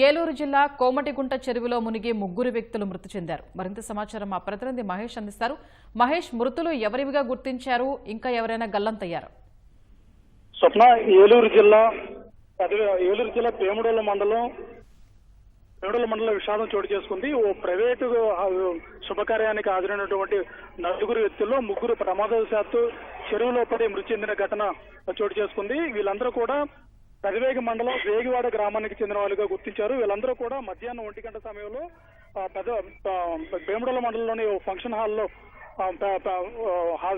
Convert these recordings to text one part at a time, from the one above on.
ఏలూరు జిల్లా కోమటిగుంట చెరువులో మునిగి ముగ్గురు వ్యక్తులు మృతి చెందారు. మరింత సమాచారం మా ప్రతినిధి మహేష్ అందిస్తారు. మహేష్, మృతులు ఎవరివిగా గుర్తించారు? ఇంకా ఎవరైనా గల్లంతయ్యారు? స్వప్న, ఏలూరు జిల్లా పేముడోల మండలం విషాదం చోటు చేసుకుంది. ఓ ప్రైవేటు శుభకార్యానికి హాజరైనటువంటి నలుగురు వ్యక్తుల్లో ముగ్గురు ప్రమాదవశాత్తు చెరువులో పడి మృతి చెందిన ఘటన చోటు చేసుకుంది. వీళ్ళందరూ కూడా పెదవేగి మండలం వేగివాడ గ్రామానికి చెందిన వాళ్ళుగా గుర్తించారు. వీళ్ళందరూ కూడా మధ్యాహ్నం 1 గంట సమయంలో పేముడోల మండలంలోని ఫంక్షన్ హాల్లో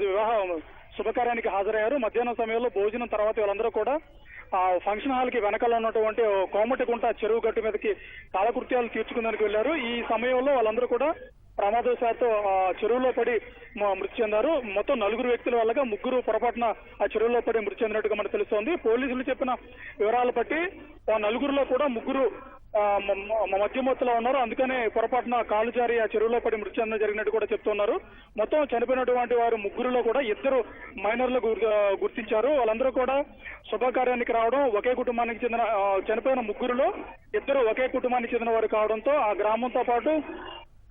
వివాహ శుభకార్యానికి హాజరయ్యారు. మధ్యాహ్నం సమయంలో భోజనం తర్వాత వీళ్ళందరూ కూడా ఆ ఫంక్షన్ హాల్ కి వెనకాల ఉన్నటువంటి కోమటిగుంట చెరువు గట్టు మీదకి కాలకృత్యాలు తీర్చుకునేందుకు వెళ్లారు. ఈ సమయంలో వాళ్ళందరూ కూడా ప్రమాదవశాత్తు చెరువులో పడి మృతి చెందారు. మొత్తం నలుగురు వ్యక్తుల వల్లగా ముగ్గురు పొరపాటున ఆ చెరువులో పడి మృతి చెందినట్టుగా మనకు తెలుస్తోంది. పోలీసులు చెప్పిన వివరాలు బట్టి ఆ నలుగురులో కూడా ముగ్గురు మధ్యమత్తులో ఉన్నారు. అందుకనే పొరపాటున కాలు జారి ఆ చెరువులో పడి మృతి చెందడం జరిగినట్టు కూడా చెప్తున్నారు. మొత్తం చనిపోయినటువంటి వారు ముగ్గురులో కూడా ఇద్దరు మైనర్లు గుర్తించారు. వాళ్ళందరూ కూడా శుభకార్యానికి రావడం, ఒకే కుటుంబానికి చెందిన చనిపోయిన ముగ్గురులో ఇద్దరు ఒకే కుటుంబానికి చెందిన వారు కావడంతో ఆ గ్రామంతో పాటు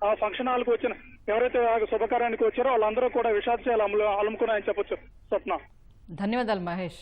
ఆ ఫంక్షన్ హాల్కి వచ్చిన ఎవరైతే శుభకార్యానికి వచ్చారో వాళ్ళందరూ కూడా విషాద చేయాలి అలుముకున్నాయని చెప్పొచ్చు. స్వప్న, ధన్యవాదాలు మహేష్.